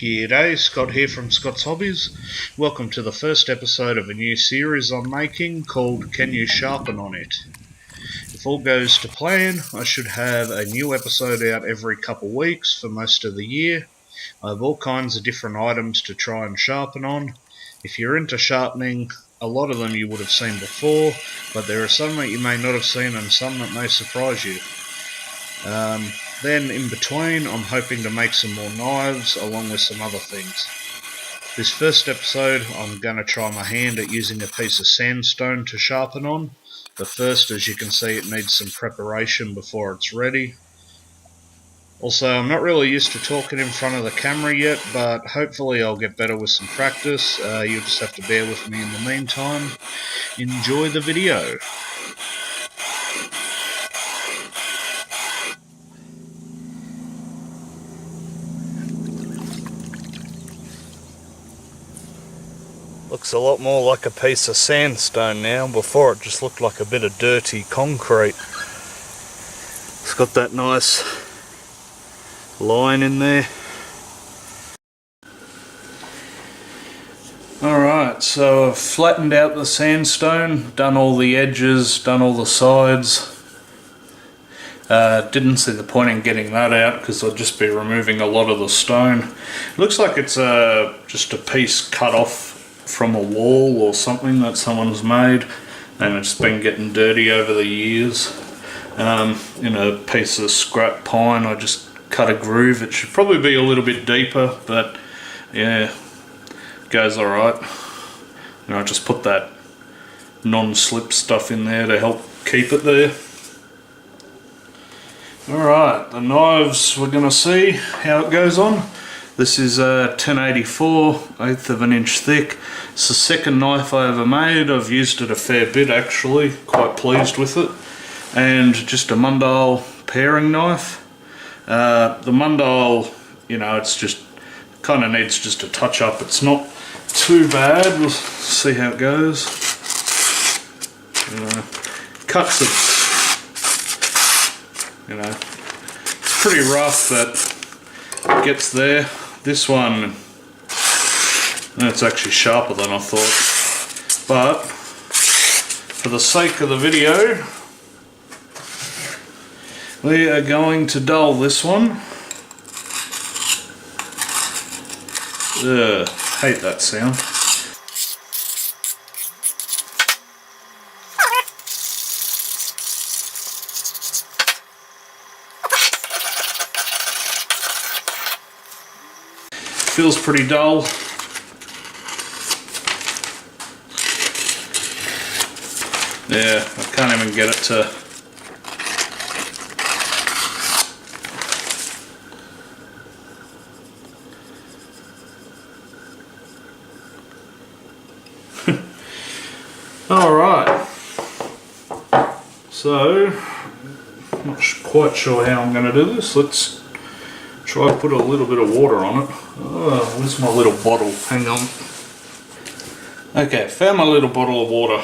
G'day, Scott here from Scott's Hobbies. Welcome to the first episode of a new series I'm making called Can You Sharpen on It? If all goes to plan, I should have a new episode out every couple weeks for most of the year. I have all kinds of different items to try and sharpen on. If you're into sharpening, a lot of them you would have seen before, but there are some that you may not have seen and some that may surprise you. Then in between, I'm hoping to make some more knives along with some other things. This first episode, I'm going to try my hand at using a piece of sandstone to sharpen on. But first, as you can see, it needs some preparation before it's ready. Also, I'm not really used to talking in front of the camera yet, but hopefully I'll get better with some practice. You'll just have to bear with me in the meantime. Enjoy the video. Looks a lot more like a piece of sandstone now. Before it just looked like a bit of dirty concrete. It's got that nice line in there. Alright, so I've flattened out the sandstone, done all the edges, done all the sides. Didn't see the point in getting that out because I'd just be removing a lot of the stone. Looks like it's just a piece cut off from a wall or something that someone's made, and it's been getting dirty over the years. In a piece of scrap pine, I just cut a groove. It should probably be a little bit deeper, but yeah, goes alright. And I just put that non-slip stuff in there to help keep it there. Alright, the knives, we're going to see how it goes on. This is a 1084, 1/8 of an inch thick. It's the second knife I ever made. I've used it a fair bit actually, quite pleased with it. And just a Mundial paring knife. The Mundial, you know, it's just kind of needs just a touch up. It's not too bad. We'll see how it goes. Cuts it, you know, it's pretty rough, but it gets there. This one, it's actually sharper than I thought, but for the sake of the video, we are going to dull this one. Ugh, hate that sound. Feels pretty dull. Yeah, I can't even get it to... Alright, so I'm not quite sure how I'm going to do this. Let's try to put a little bit of water on it. Oh, where's my little bottle? Hang on. Okay, found my little bottle of water.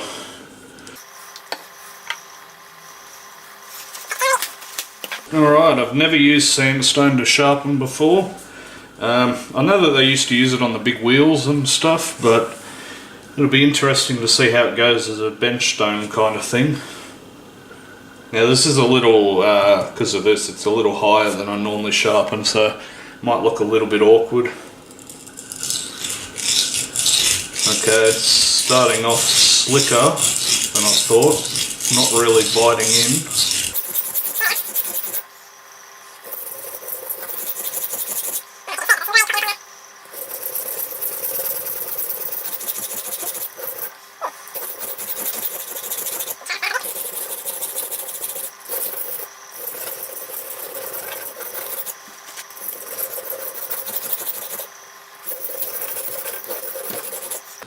Alright, I've never used sandstone to sharpen before. I know that they used to use it on the big wheels and stuff, but it'll be interesting to see how it goes as a bench stone kind of thing. Now this is a little, because of this, it's a little higher than I normally sharpen, so it might look a little bit awkward. Okay, it's starting off slicker than I thought, not really biting in.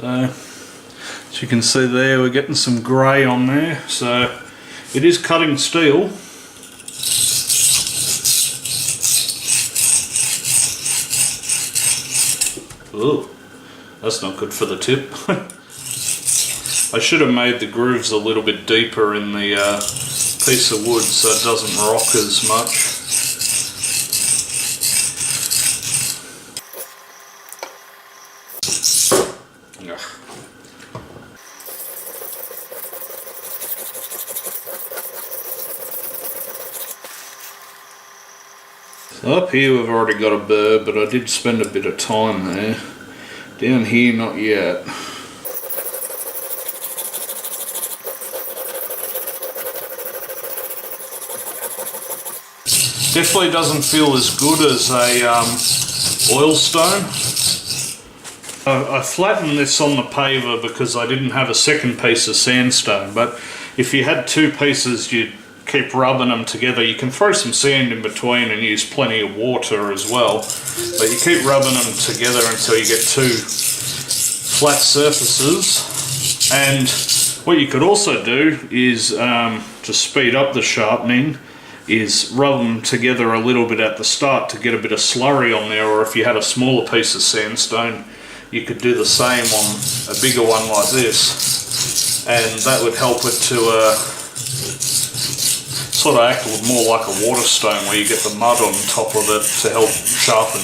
So, as you can see there, we're getting some grey on there, so it is cutting steel. Oh, that's not good for the tip. I should have made the grooves a little bit deeper in the piece of wood so it doesn't rock as much. Ugh. So up here we've already got a burr, but I did spend a bit of time there. Down here, not yet. Definitely doesn't feel as good as a oil stone. I flattened this on the paver because I didn't have a second piece of sandstone, but if you had two pieces you'd keep rubbing them together. You can throw some sand in between and use plenty of water as well, but you keep rubbing them together until you get two flat surfaces. And what you could also do is, to speed up the sharpening, is rub them together a little bit at the start to get a bit of slurry on there, or if you had a smaller piece of sandstone you could do the same on a bigger one like this, and that would help it to sort of act more like a water stone where you get the mud on top of it to help sharpen.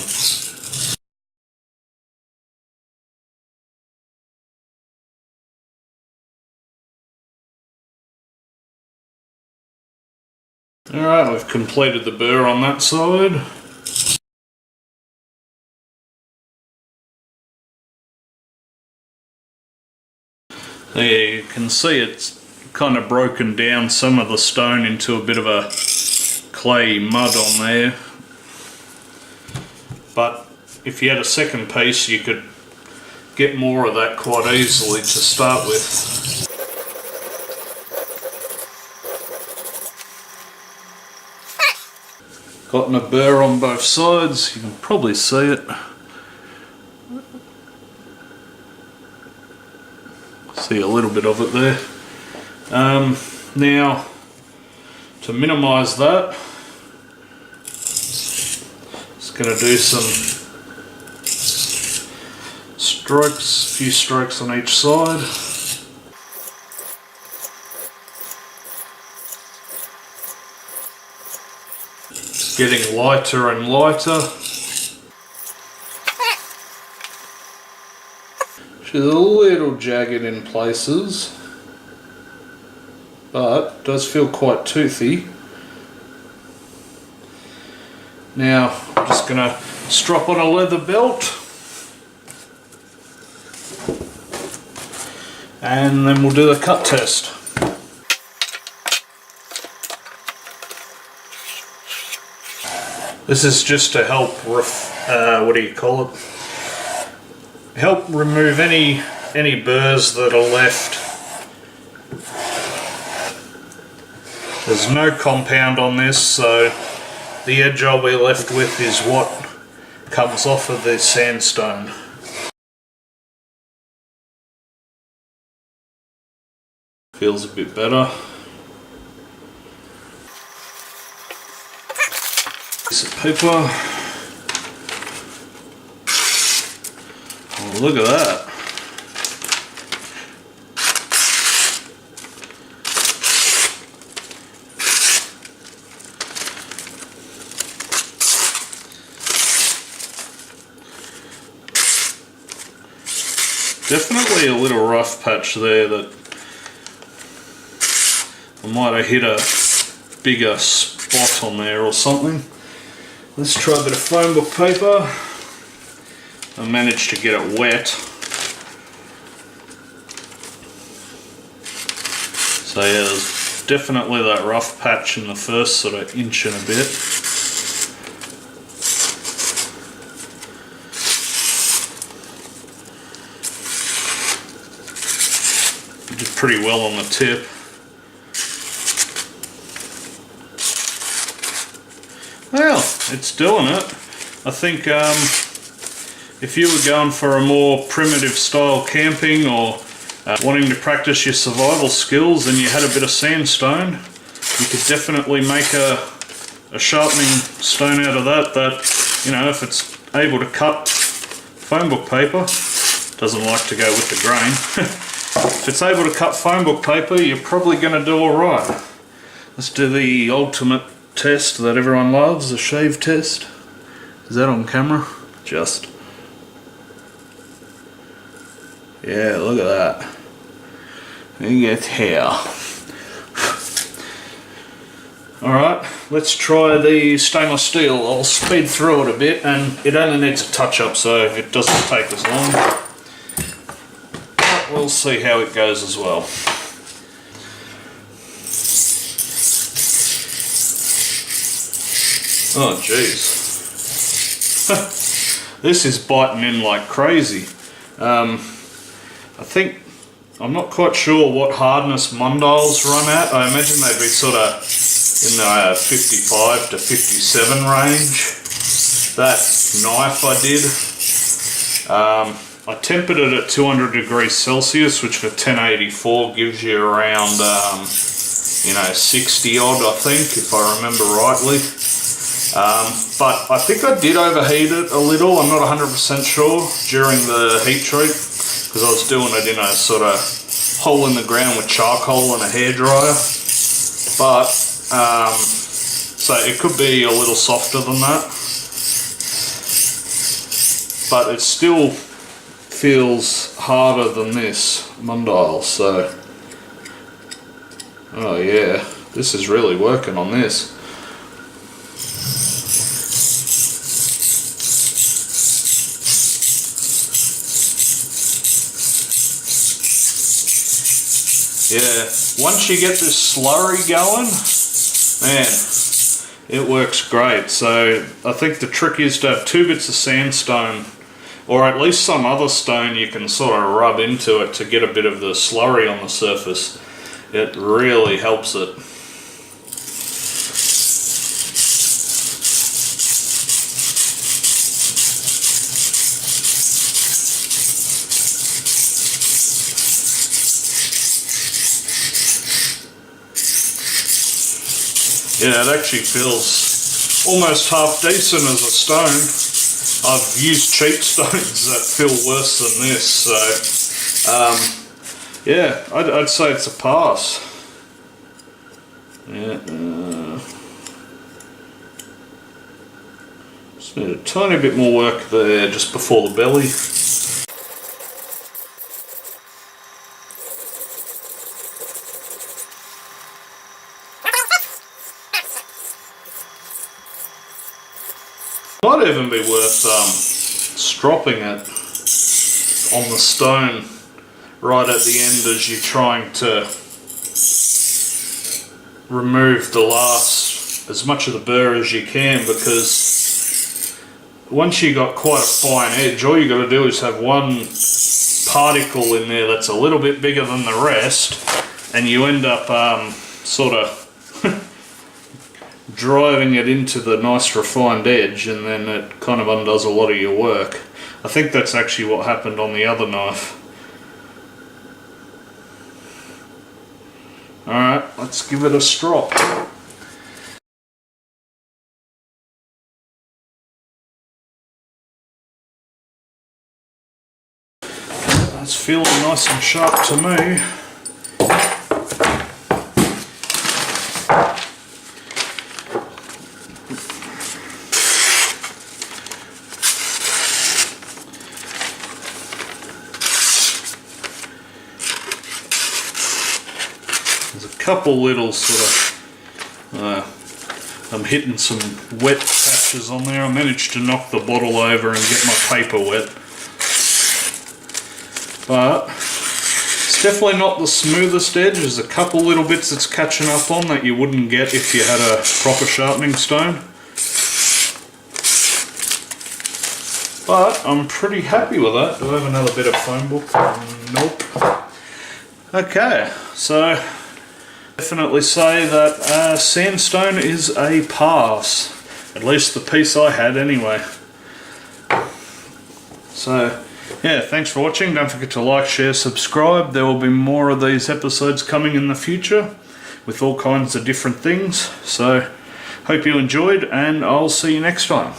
Alright, we've completed the burr on that side. There you can see it's kind of broken down some of the stone into a bit of a clay mud on there. But if you had a second piece you could get more of that quite easily to start with. Gotten a burr on both sides, you can probably see it. See a little bit of it there. Now, to minimise that, just going to do some strokes, a few strokes on each side. It's getting lighter and lighter. She's a little jagged in places, but does feel quite toothy. Now I'm just going to strap on a leather belt and then we'll do the cut test. This is just to help, help remove any burrs that are left. There's no compound on this, so the edge I'll be left with is what comes off of the sandstone. Feels a bit better. Piece of paper. Oh, look at that. Definitely a little rough patch there that I might have hit a bigger spot on there or something. Let's try a bit of foam book paper. I managed to get it wet. So yeah, there's definitely that rough patch in the first sort of inch and a bit. You did pretty well on the tip. Well, it's doing it. I think if you were going for a more primitive style camping or wanting to practice your survival skills and you had a bit of sandstone, you could definitely make a sharpening stone out of that, you know, if it's able to cut foam book paper, doesn't like to go with the grain. If it's able to cut foam book paper, you're probably going to do alright. Let's do the ultimate test that everyone loves, the shave test. Is that on camera? Just. Yeah, look at that. Look at here. Alright, let's try the stainless steel. I'll speed through it a bit, and it only needs a touch up, so it doesn't take as long. But we'll see how it goes as well. Oh jeez. This is biting in like crazy. I'm not quite sure what hardness Mundials run at. I imagine they'd be sort of in the 55 to 57 range. That knife I did, I tempered it at 200 degrees Celsius, which for 1084 gives you around, 60 odd, I think, if I remember rightly. But I think I did overheat it a little. I'm not 100% sure during the heat treat, because I was doing it in a sort of hole in the ground with charcoal and a hairdryer. But so it could be a little softer than that, but it still feels harder than this Mundial. So oh yeah, this is really working on this. Yeah, once you get this slurry going, man, it works great. So I think the trick is to have 2 bits of sandstone, or at least some other stone you can sort of rub into it to get a bit of the slurry on the surface. It really helps it. Yeah, it actually feels almost half decent as a stone. I've used cheap stones that feel worse than this, so yeah, I'd say it's a pass. Yeah, just need a tiny bit more work there just before the belly. Might even be worth stropping it on the stone right at the end as you're trying to remove the last, as much of the burr as you can, because once you got quite a fine edge, all you got to do is have one particle in there that's a little bit bigger than the rest, and you end up sort of driving it into the nice refined edge, and then it kind of undoes a lot of your work. I think that's actually what happened on the other knife. Alright, let's give it a strop. That's feeling nice and sharp to me. Couple little sort of, I'm hitting some wet patches on there. I managed to knock the bottle over and get my paper wet, but it's definitely not the smoothest edge. There's a couple little bits it's catching up on that you wouldn't get if you had a proper sharpening stone, but I'm pretty happy with that. Do I have another bit of phone book? Nope. Okay, so definitely say that sandstone is a pass, at least the piece I had anyway. So yeah, thanks for watching. Don't forget to like, share, subscribe. There will be more of these episodes coming in the future with all kinds of different things, so hope you enjoyed, and I'll see you next time.